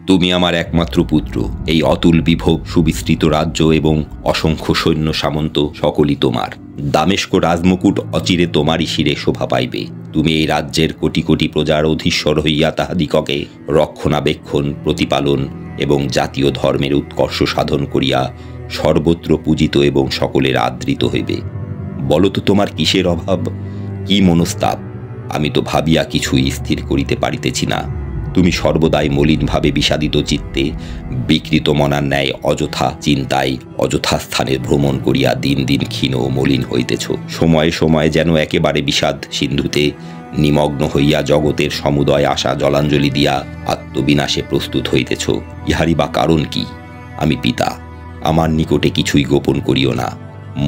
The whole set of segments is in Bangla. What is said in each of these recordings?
তুমি আমার একমাত্র পুত্র। এই অতুল বিভব সুবিস্তৃত রাজ্য এবং অসংখ্য সৈন্য সামন্ত সকলই তোমার। দামেস্ক রাজমুকুট অচিরে তোমারই শিরে শোভা পাইবে। তুমি এই রাজ্যের কোটি কোটি প্রজার অধীশ্বর হইয়া তাহাদিগকে রক্ষণাবেক্ষণ, প্রতিপালন এবং জাতীয় ধর্মের উৎকর্ষ সাধন করিয়া সর্বত্র পূজিত এবং সকলের আদৃত হইবে। বলো তো তোমার কিসের অভাব, কি মনস্তাপ? আমি তো ভাবিয়া কিছুই স্থির করিতে পারিতেছি না। তুমি সর্বদাই মলিনভাবে বিষাদিত চিত্তে বিকৃত মনার ন্যায় অযথা চিন্তায় অযথা স্থানে ভ্রমণ করিয়া দিন দিন ক্ষীণ ও মলিন হইতেছ। সময়ে সময়ে যেন একেবারে বিষাদ সিন্ধুতে নিমগ্ন হইয়া জগতের সমুদয় আশা জলাঞ্জলি দিয়া আত্মবিনাশে প্রস্তুত হইতেছ। ইহারই বা কারণ কি? আমি পিতা, আমার নিকটে কিছুই গোপন করিও না।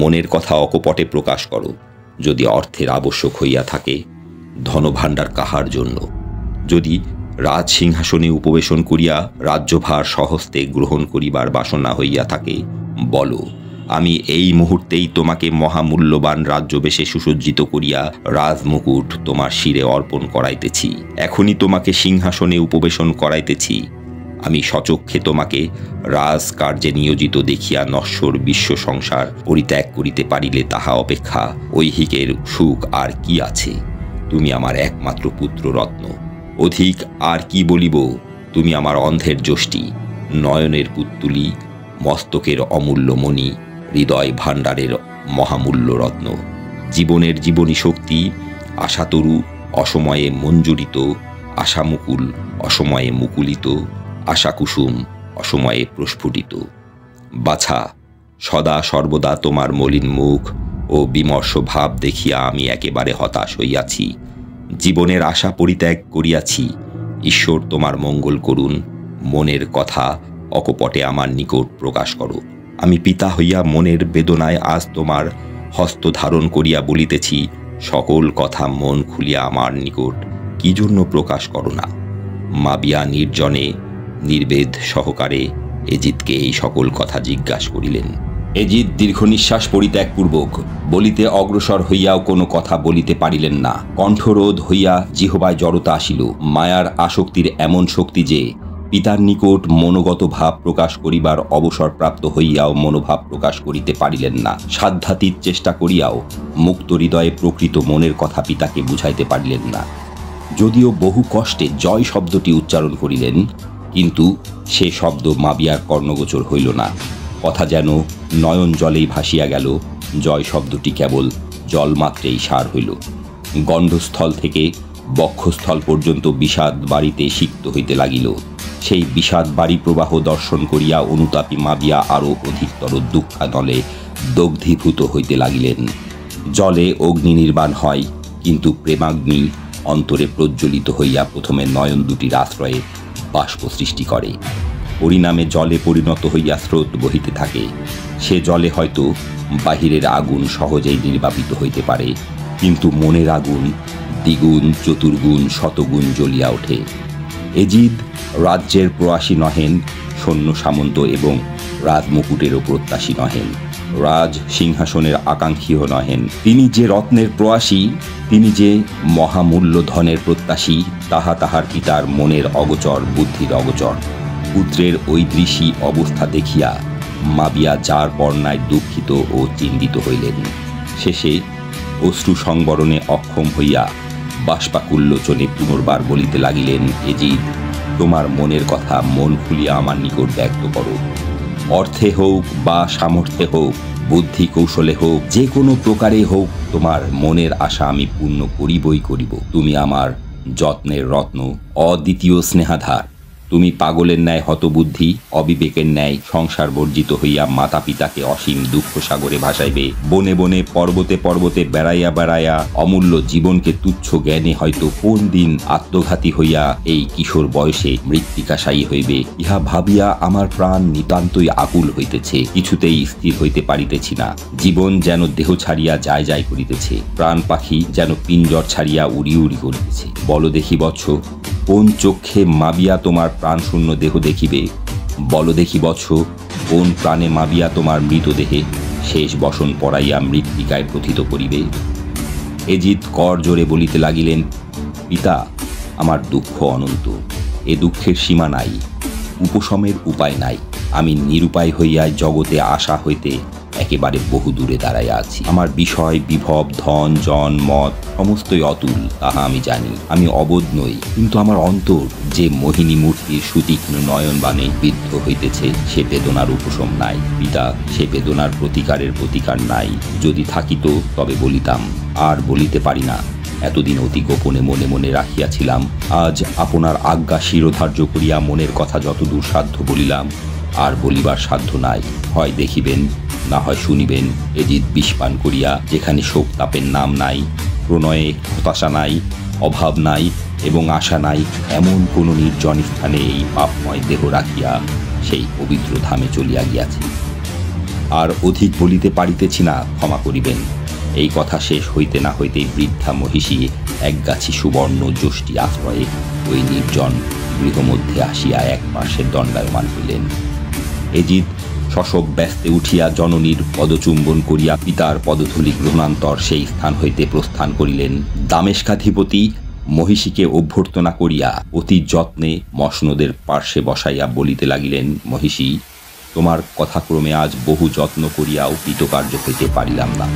মনের কথা অকপটে প্রকাশ করো। যদি অর্থের আবশ্যক হইয়া থাকে, ধনভাণ্ডার কাহার জন্য? যদি রাজ সিংহাসনে উপবেশন করিয়া রাজ্যভার স্বহস্তে গ্রহণ করিবার বাসনা হইয়া থাকে, বলো। আমি এই মুহূর্তেই তোমাকে মহামূল্যবান রাজ্যবেশে সুসজ্জিত করিয়া রাজমুকুট তোমার শিরে অর্পণ করাইতেছি। এখনই তোমাকে সিংহাসনে উপবেশন করাইতেছি। আমি সচক্ষে তোমাকে রাজকার্যে নিয়োজিত দেখিয়া নশ্বর বিশ্ব সংসার পরিত্যাগ করিতে পারিলে তাহা অপেক্ষা ঐহিকের সুখ আর কি আছে? তুমি আমার একমাত্র পুত্র রত্ন। অধিক আর কি বলিব? তুমি আমার অন্ধের যষ্টি, নয়নের পুত্তুলি, মস্তকের অমূল্য মণি, হৃদয় ভাণ্ডারের মহামূল্য রত্ন, জীবনের জীবনী শক্তি, আশাতরু অসময়ে মঞ্জুরিত, আশামুকুল অসময়ে মুকুলিত, আশাকুসুম অসময়ে প্রস্ফুটিত। বাছা, সদা সর্বদা তোমার মলিন মুখ ও বিমর্ষ ভাব দেখিয়া আমি একেবারে হতাশ হইয়াছি। জীবনের আশা পরিত্যাগ করিয়াছি। ঈশ্বর তোমার মঙ্গল করুন। মনের কথা অকপটে আমার নিকট প্রকাশ করো। আমি পিতা হইয়া মনের বেদনায় আজ তোমার হস্ত ধারণ করিয়া বলিতেছি, সকল কথা মন খুলিয়া আমার নিকট কি জন্য প্রকাশ করো না? মাবিয়া নির্জনে নির্বেদ সহকারে এজিদকে এই সকল কথা জিজ্ঞাসা করিলেন। এজিদ দীর্ঘ নিঃশ্বাস পরিত্যাগপূর্বক বলিতে অগ্রসর হইয়াও কোনো কথা বলিতে পারিলেন না। কণ্ঠরোধ হইয়া জিহ্বায় জড়তা আসিল। মায়ার আসক্তির এমন শক্তি যে পিতার নিকট মনোগত ভাব প্রকাশ করিবার অবসরপ্রাপ্ত হইয়াও মনোভাব প্রকাশ করিতে পারিলেন না। সাধ্যাতীত চেষ্টা করিয়াও মুক্ত হৃদয়ে প্রকৃত মনের কথা পিতাকে বুঝাইতে পারিলেন না। যদিও বহু কষ্টে জয় শব্দটি উচ্চারণ করিলেন, কিন্তু সে শব্দ মাবিয়ার কর্ণগোচর হইল না। কথা যেন নয়ন জলেই ভাসিয়া গেল। জয় শব্দটি কেবল জলমাত্রেই সার হইল। গণ্ডস্থল থেকে বক্ষস্থল পর্যন্ত বিষাদ বাড়িতে সিক্ত হইতে লাগিল। সেই বিষাদ বাড়ি প্রবাহ দর্শন করিয়া অনুতাপী মাবিয়া আরও অধিকতর দুঃখানলে দগ্ধীভূত হইতে লাগিলেন। জলে অগ্নি নির্বাণ হয়, কিন্তু প্রেমাগ্নি অন্তরে প্রজ্বলিত হইয়া প্রথমে নয়ন দুটির আশ্রয়ে বাষ্প সৃষ্টি করে। পরিণামে জলে পরিণত হইয়া স্রোত বহিতে থাকে। সে জলে হয়তো বাহিরের আগুন সহজেই নির্বাপিত হইতে পারে, কিন্তু মনের আগুন দ্বিগুণ, চতুর্গুণ, শতগুণ জ্বলিয়া ওঠে। এজিদ রাজ্যের প্রয়াসী নহেন, সৈন্য সামন্ত এবং রাজমুকুটেরও প্রত্যাশী নহেন, রাজ সিংহাসনের আকাঙ্ক্ষীও নহেন। তিনি যে রত্নের প্রয়াসী, তিনি যে মহামূল্য ধনের প্রত্যাশী, তাহা তাহার পিতার মনের অগোচর, বুদ্ধির অগোচর। পুত্রের ঐদৃশী অবস্থা দেখিয়া মাবিয়া যার বর্ণায় দুঃখিত ও চিন্তিত হইলেন। শেষে অশ্রু সংবরণে অক্ষম হইয়া বাষ্পাকুল্লোচনে পুনর্বার বলিতে লাগিলেন, এজিদ, তোমার মনের কথা মন খুলিয়া আমার নিকট ব্যক্ত করো। অর্থে হোক বা সামর্থ্যে হোক, বুদ্ধি কৌশলে হোক, যে কোনো প্রকারে হোক, তোমার মনের আশা আমি পূর্ণ করিবই করিব। তুমি আমার যত্নের রত্ন, অদ্বিতীয় স্নেহাধার। তুমি পাগলের ন্যায় হতবুদ্ধি, অবিবেকের ন্যায় সংসার বর্জিত হইয়া মাতা পিতাকে অসীম দুঃখ সাগরে ভাসাইবে। বনে বনে, পর্বতে পর্বতে বেড়াইয়া বেড়াইয়া অমূল্য জীবনকে তুচ্ছ জ্ঞানে হয়তো কোন দিন আত্মঘাতী হইয়া এই কিশোর বয়সে মৃত্তিকাশায়ী হইবে। ইহা ভাবিয়া আমার প্রাণ নিতান্তই আকুল হইতেছে। কিছুতেই স্থির হইতে পারিতেছি না। জীবন যেন দেহ ছাড়িয়া যায় যায় করিতেছে। প্রাণ পাখি যেন পিঞ্জর ছাড়িয়া উড়ি উড়ি করিতেছে। বল দেখি বৎস, কোন চক্ষে মাবিয়া তোমার প্রাণশূন্য দেহ দেখিবে? বল দেখি বৎস, কোন প্রাণে মাবিয়া তোমার মৃতদেহে শেষ বসন পড়াইয়া মৃত্তিকায় প্রথিত করিবে? এজিদ কর জোরে বলিতে লাগিলেন, পিতা, আমার দুঃখ অনন্ত, এ দুঃখের সীমা নাই। উপশমের উপায় নাই। আমি নিরুপায় হইয়া জগতে আসা হইতে একেবারে বহু দূরে দাঁড়াইয়া আছি। আমার বিষয়, বিভব, ধন, জন, মত সমস্তই অতুল, তাহা আমি জানি। আমি অবোধ নই, কিন্তু আমার অন্তর যে মোহিনী মূর্তির সুতীক্ষ্ণ নয়নবাণে বিদ্ধ হইতেছে, সে বেদনার উপশম নাই। পিতা, সে বেদনার প্রতিকারের প্রতিকার নাই। যদি থাকিত তবে বলিতাম, আর বলিতে পারি না। এতদিন অতি গোপনে মনে মনে রাখিয়াছিলাম। আজ আপনার আজ্ঞা শিরোধার্য করিয়া মনের কথা যতদূর সাধ্য বলিলাম। আর বলিবার সাধ্য নাই। হয় দেখিবেন, না হয় শুনিবেন। এজিদ বিষপান করিয়া, যেখানে শোক তাপের নাম নাই, প্রণয়ে হতাশা নাই, অভাব নাই এবং আশা নাই, এমন কোন নির্জন স্থানে এই পাপময় দেহ রাখিয়া সেই পবিত্র ধামে চলিয়া গিয়াছে। আর অধিক বলিতে পারিতেছি না, ক্ষমা করিবেন। এই কথা শেষ হইতে না হইতেই বৃদ্ধা মহিষী একগাছি সুবর্ণ যষ্টি আশ্রয়ে ওই নির্জন গৃহমধ্যে আসিয়া এক পার্শ্বে দণ্ডায়মান হইলেন। এজিদ শশব ব্যস্তে উঠিয়া জননীর পদচুম্বন করিয়া পিতার পদধূলি গ্রহণান্তর সেই স্থান হইতে প্রস্থান করিলেন। দামেস্কাধিপতি মহিষীকে অভ্যর্থনা করিয়া অতি যত্নে মসনদের পার্শ্বে বসাইয়া বলিতে লাগিলেন, মহিষী, তোমার কথাক্রমে আজ বহু যত্ন করিয়াও কৃতকার্য হইতে পারিলাম না।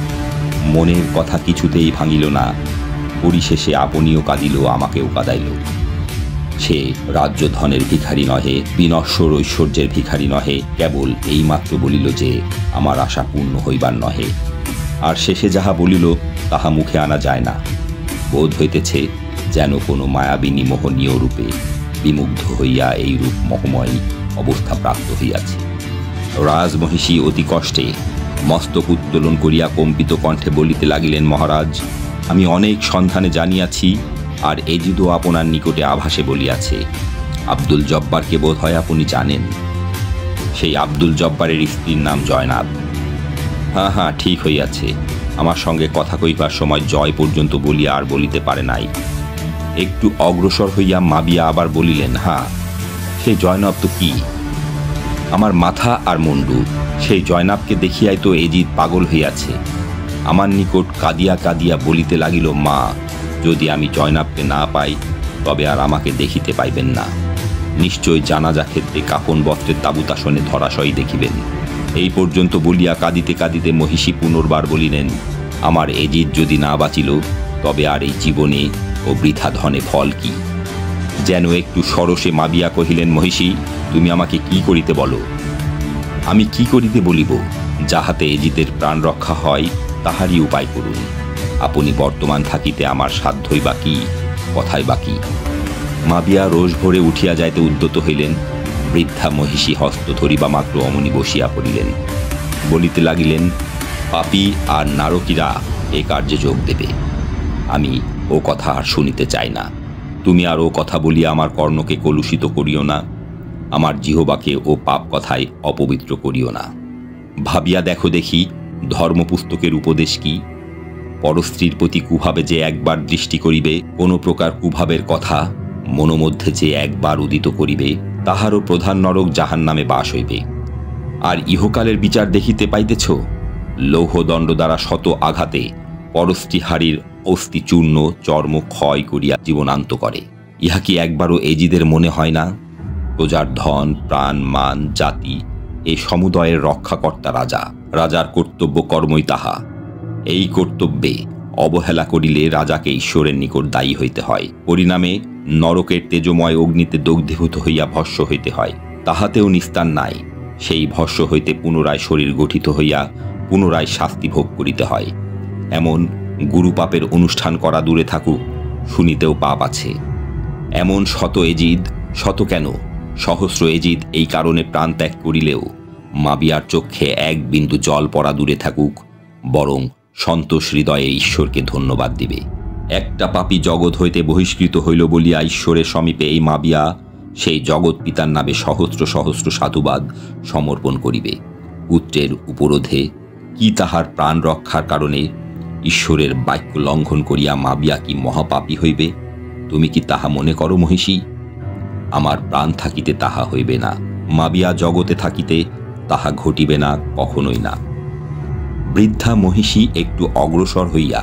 মনের কথা কিছুতেই ভাঙিল না। পরিশেষে আপনিও কাঁদিল, আমাকেও কাঁদাইল। সে রাজ্য ধনের ভিখারি নহে, বিনশ্বর ঐশ্বর্যের ভিখারি নহে, কেবল এইমাত্র বলিল যে আমার আশা পূর্ণ হইবার নহে। আর শেষে যাহা বলিল তাহা মুখে আনা যায় না। বোধ হইতেছে যেন কোনো মায়াবিনী মোহনীয় রূপে বিমুগ্ধ হইয়া এই রূপ মোহময় অবস্থা প্রাপ্ত হইয়াছে। রাজমহিষী অতি কষ্টে মস্তক উত্তোলন করিয়া কম্পিত কণ্ঠে বলিতে লাগিলেন, মহারাজ, আমি অনেক সন্ধানে জানিয়াছি, আর এজিদও আপনার নিকটে আভাসে বলিয়াছে। আব্দুল জব্বারকে বোধ হয় আপনি জানেন। সেই আব্দুল জব্বারের স্ত্রীর নাম জয়নাব। হ্যাঁ হ্যাঁ, ঠিক হইয়াছে। আমার সঙ্গে কথা কইবার সময় জয় পর্যন্ত বলিয়া আর বলিতে পারে নাই। একটু অগ্রসর হইয়া মাবিয়া আবার বলিলেন, হ্যাঁ, সেই জয়নাব তো কি? আমার মাথা আর মুন্ডু। সেই জয়নাবকে দেখিয়াই তো এজিদ পাগল হইয়াছে। আমার নিকট কাঁদিয়া কাঁদিয়া বলিতে লাগিল, মা, যদি আমি জয়নাবকে না পাই তবে আর আমাকে দেখিতে পাইবেন না। নিশ্চয় জানাজা ক্ষেত্রে কাফন বস্ত্রের তাবুতাসনে ধরাশয়ী দেখিবেন। এই পর্যন্ত বলিয়া কাঁদিতে কাঁদিতে মহিষী পুনর্বার বলিলেন, আমার এজিদ যদি না বাঁচিল তবে আর এই জীবনে ও বৃথা ধনে ফল কি? যেন একটু সরসে মাবিয়া কহিলেন, মহিষী, তুমি আমাকে কি করিতে বলো? আমি কি করিতে বলিব? যাহাতে এজিদের প্রাণ রক্ষা হয় তাহারই উপায় করুন। আপনি বর্তমান থাকিতে আমার সাধ্যই বাকি, কথাই বাকি। মাবিয়া রোষ ভরে উঠিয়া যাইতে উদ্যত হইলেন। বৃদ্ধা মহিষী হস্ত ধরিবা মাত্র অমনি বসিয়া পড়িলেন। বলিতে লাগিলেন, পাপী আর নারকীরা এ কার্যে যোগ দেবে। আমি ও কথা আর শুনিতে চাই না। তুমি আর ও কথা বলিয়া আমার কর্ণকে কলুষিত করিও না। আমার জিহ্বাকে ও পাপ কথায় অপবিত্র করিও না। ভাবিয়া দেখো দেখি ধর্মপুস্তকের উপদেশ কি? পরস্ত্রীর প্রতি কুভাবে যে একবার দৃষ্টি করিবে, কোন প্রকার কুভাবের কথা মনোমধ্যে যে একবার উদিত করিবে, তাহারও প্রধান নরক জাহান্নামে বাস হইবে। আর ইহকালের বিচার দেখিতে পাইতেছ, লৌহদণ্ড দ্বারা শত আঘাতে পরস্ত্রীহারীর অস্থি চূর্ণ, চর্ম ক্ষয় করিয়া জীবনান্ত করে। ইহা কি একবারও এজিদের মনে হয় না? প্রজার ধন, প্রাণ, মান, জাতি এ সমুদয়ের রক্ষাকর্তা রাজা। রাজার কর্তব্য কর্মই তাহা। এই কর্তব্যে অবহেলা করিলে রাজাকে ঈশ্বরের নিকট দায়ী হইতে হয়। পরিণামে নরকের তেজময় অগ্নিতে দগ্ধীভূত হইয়া ভস্ম হইতে হয়। তাহাতেও নিস্তার নাই। সেই ভস্ম হইতে পুনরায় শরীর গঠিত হইয়া পুনরায় শাস্তি ভোগ করিতে হয়। এমন গুরুপাপের অনুষ্ঠান করা দূরে থাকুক, শুনিতেও পাপ আছে। এমন শত এজিদ, শত কেন সহস্র এজিদ এই কারণে প্রাণ ত্যাগ করিলেও মাবিয়ার চক্ষে এক বিন্দু জল পড়া দূরে থাকুক, বরং সন্তোষ হৃদয়ে ঈশ্বরকে ধন্যবাদ দিবে। একটা পাপী জগৎ হইতে বহিষ্কৃত হইল বলিয়া ঈশ্বরের সমীপে এই মাবিয়া সেই জগৎ পিতার নামে সহস্র সহস্র সাধুবাদ সমর্পণ করিবে। পুত্রের উপরোধে কি তাহার প্রাণ রক্ষার কারণে ঈশ্বরের বাক্য লঙ্ঘন করিয়া মাবিয়া কি মহাপাপী হইবে? তুমি কি তাহা মনে করো মহিষী? আমার প্রাণ থাকিতে তাহা হইবে না। মাবিয়া জগতে থাকিতে তাহা ঘটিবে না, কখনোই না। বৃদ্ধা মহিষী একটু অগ্রসর হইয়া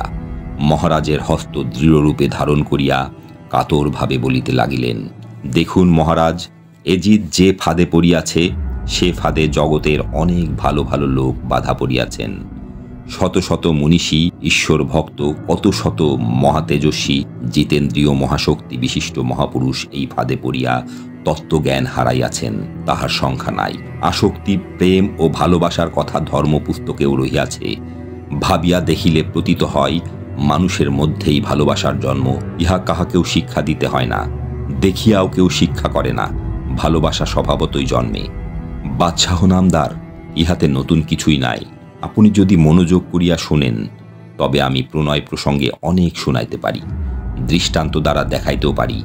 মহারাজের হস্ত দৃঢ়রূপে ধারণ করিয়া কাতরভাবে বলিতে লাগিলেন, দেখুন মহারাজ, এজিদ যে ফাঁদে পড়িয়াছে সে ফাঁদে জগতের অনেক ভালো ভালো লোক বাধা পড়িয়াছেন। শত শত মনীষী, ঈশ্বর ভক্ত, কত শত মহাতেজস্বী, জিতেন্দ্রীয় মহাশক্তি বিশিষ্ট মহাপুরুষ এই ফাঁদে পড়িয়া তত্ত্বজ্ঞান হারাইয়াছেন, তাহার সংখ্যা নাই। আসক্তি, প্রেম ও ভালোবাসার কথা ধর্মপুস্তকেও রহিয়াছে। ভাবিয়া দেখিলে প্রতীত হয় মানুষের মধ্যেই ভালোবাসার জন্ম। ইহা কাহাকেও শিক্ষা দিতে হয় না, দেখিয়াও কেউ শিক্ষা করে না। ভালোবাসা স্বভাবতই জন্মে। বাদশাহ নামদার, ইহাতে নতুন কিছুই নাই। আপনি যদি মনোযোগ করিয়া শোনেন তবে আমি প্রণয় প্রসঙ্গে অনেক শোনাইতে পারি, দৃষ্টান্ত দ্বারা দেখাইতেও পারি।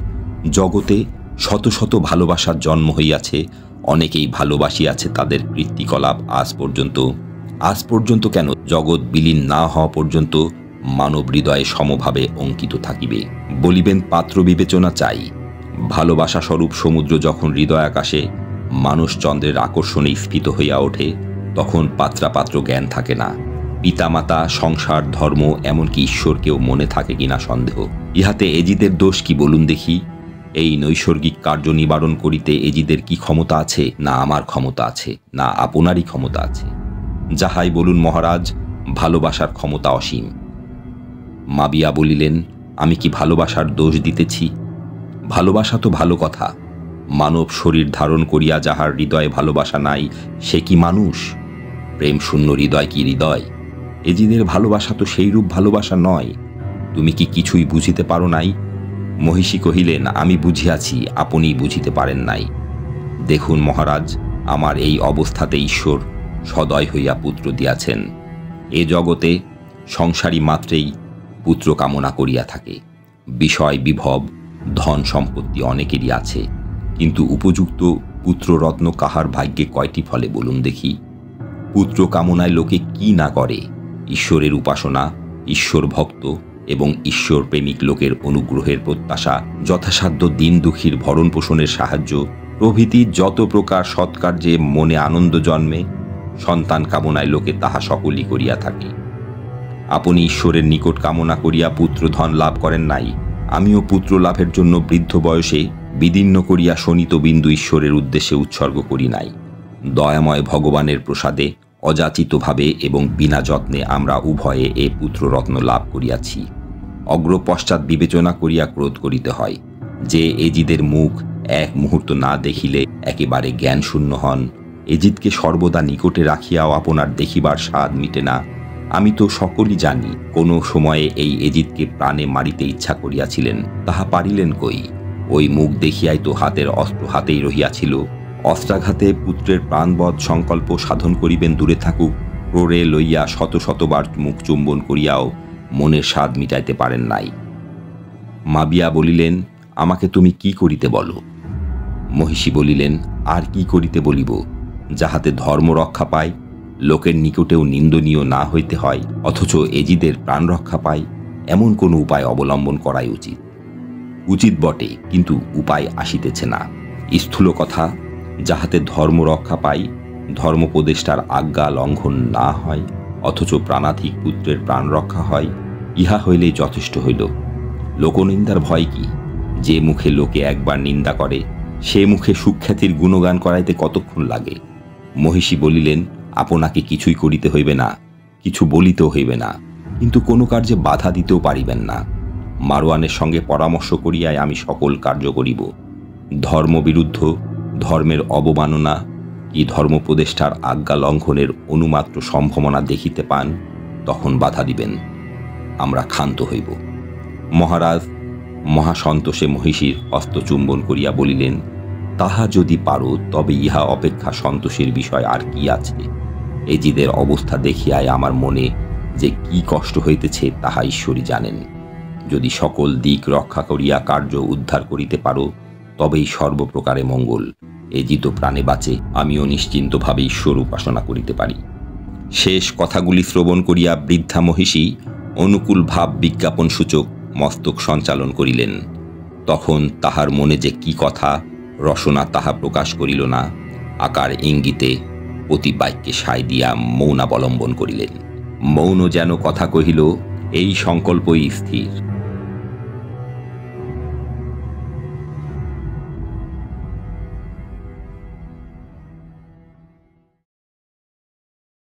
জগতে শত শত ভালোবাসার জন্ম হইয়াছে, অনেকেই ভালোবাসিয়াছে তাদের কীর্তিকলাপ আজ পর্যন্ত কেন, জগৎ বিলীন না হওয়া পর্যন্ত মানব হৃদয়ে সমভাবে অঙ্কিত থাকিবে। বলিবেন পাত্র বিবেচনা চাই। ভালোবাসা স্বরূপ সমুদ্র যখন হৃদয় আকাশে মানুষ চন্দ্রের আকর্ষণে স্ফীত হইয়া ওঠে, তখন পাত্রাপাত্র জ্ঞান থাকে না। পিতামাতা, সংসার, ধর্ম, এমনকি ঈশ্বরকেও মনে থাকে কিনা সন্দেহ। ইহাতে এজিদের দোষ কি বলুন দেখি? এই নৈসর্গিক কার্য নিবারণ করিতে এজিদের কি ক্ষমতা আছে? না আমার ক্ষমতা আছে, না আপনারই ক্ষমতা আছে। যাহাই বলুন মহারাজ, ভালোবাসার ক্ষমতা অসীম। মাবিয়া বলিলেন, আমি কি ভালোবাসার দোষ দিতেছি? ভালোবাসা তো ভালো কথা। মানব শরীর ধারণ করিয়া যাহার হৃদয়ে ভালোবাসা নাই, সে কি মানুষ? প্রেম শূন্য হৃদয় কি হৃদয়? এজিদের ভালোবাসা তো সেইরূপ ভালোবাসা নয়। তুমি কি কিছুই বুঝিতে পারো নাই? মহিষী কহিলেন, আমি বুঝিয়াছি, আপনি বুঝিতে পারেন নাই। দেখুন মহারাজ, আমার এই অবস্থাতে ঈশ্বর সদয় হইয়া পুত্র দিয়াছেন। এ জগতে সংসারী মাত্রেই পুত্র কামনা করিয়া থাকে। বিষয়, বিভব, ধন সম্পত্তি অনেকেরই আছে, কিন্তু উপযুক্ত পুত্ররত্ন কাহার ভাগ্যে কয়টি ফলে বলুন দেখি? পুত্র কামনায় লোকে কি না করে! ঈশ্বরের উপাসনা, ঈশ্বর ভক্ত এবং ঈশ্বর প্রেমিক লোকের অনুগ্রহের প্রত্যাশা, যথাসাধ্য দিন দুঃখীর ভরণ পোষণের সাহায্য প্রভৃতি যত প্রকার সৎকার্যে মনে আনন্দ জন্মে, সন্তান কামনায় লোকে তাহা সকলই করিয়া থাকে। আপনি ঈশ্বরের নিকট কামনা করিয়া পুত্র ধন লাভ করেন নাই। আমিও পুত্র লাভের জন্য বৃদ্ধ বয়সে বিদীর্ণ করিয়া শোণিত বিন্দু ঈশ্বরের উদ্দেশ্যে উৎসর্গ করি নাই। দয়াময় ভগবানের প্রসাদে অযাচিতভাবে এবং বিনা যত্নে আমরা উভয়ে এ পুত্ররত্ন লাভ করিয়াছি। অগ্রপশ্চাৎ বিবেচনা করিয়া ক্রোধ করিতে হয়। যে এজিদের মুখ এক মুহূর্ত না দেখিলে একেবারে জ্ঞান শূন্য হন, এজিদকে সর্বদা নিকটে রাখিয়াও আপনার দেখিবার স্বাদ মিটে না। আমি তো সকলই জানি, কোনো সময়ে এই এজিদকে প্রাণে মারিতে ইচ্ছা করিয়াছিলেন, তাহা পারিলেন কই? ওই মুখ দেখিয়াই তো হাতের অস্ত্র হাতেই রহিয়াছিল। অস্ত্রাঘাতে পুত্রের প্রাণবধ সংকল্প সাধন করিবেন দূরে থাকুক, ক্রোড়ে লইয়া শত শতবার মুখ চুম্বন করিয়াও মনের স্বাদ মিটাইতে পারেন নাই। মাবিয়া বলিলেন, আমাকে তুমি কি করিতে বলো? মহিষী বলিলেন, আর কি করিতে বলিব? যাহাতে ধর্ম রক্ষা পায়, লোকের নিকটেও নিন্দনীয় না হইতে হয়, অথচ এজিদের প্রাণ রক্ষা পায়, এমন কোনো উপায় অবলম্বন করাই উচিত। উচিত বটে, কিন্তু উপায় আসিতেছে না। স্থূল কথা, যাহাতে ধর্ম রক্ষা পাই, ধর্মোপদেষ্টার আজ্ঞা লঙ্ঘন না হয়, অথচ প্রাণাধিক পুত্রের প্রাণ রক্ষা হয়, ইহা হইলেই যথেষ্ট হইল। লোকনিন্দার ভয় কি? যে মুখে লোকে একবার নিন্দা করে, সে মুখে সুখ্যাতির গুণগান করাইতে কতক্ষণ লাগে? মহিষী বলিলেন, আপনাকে কিছুই করিতে হইবে না, কিছু বলিতেও হইবে না, কিন্তু কোনো কার্যে বাধা দিতেও পারিবেন না। মারওয়ানের সঙ্গে পরামর্শ করিয়াই আমি সকল কার্য করিব। ধর্মবিরুদ্ধ, ধর্মের অবমাননা কি ধর্মোপদেষ্টার আজ্ঞা লঙ্ঘনের অনুমাত্র সম্ভাবনা দেখিতে পান, তখন বাধা দিবেন। আমরা ক্ষান্ত হইব। মহারাজ মহাসন্তোষে মহিষীর হস্তচুম্বন করিয়া বলিলেন, তাহা যদি পারো তবে ইহা অপেক্ষা সন্তোষের বিষয় আর কি আছে? এজিদের অবস্থা দেখিয়াই আমার মনে যে কি কষ্ট হইতেছে তাহা ঈশ্বরই জানেন। যদি সকল দিক রক্ষা করিয়া কার্য উদ্ধার করিতে পারো, তবেই সর্বপ্রকারে মঙ্গল। এজিত প্রাণে বাঁচে, আমিও নিশ্চিন্তভাবে ঈশ্বর উপাসনা করিতে পারি। শেষ কথাগুলি শ্রবণ করিয়া বৃদ্ধা মহিষী অনুকূল ভাব বিজ্ঞাপন সূচক মস্তক সঞ্চালন করিলেন। তখন তাহার মনে যে কি কথা রসনা তাহা প্রকাশ করিল না, আকার ইঙ্গিতে প্রতি বাক্যে সায় দিয়া মৌনাবলম্বন করিলেন। মৌন যেন কথা কহিল, এই সংকল্পই স্থির।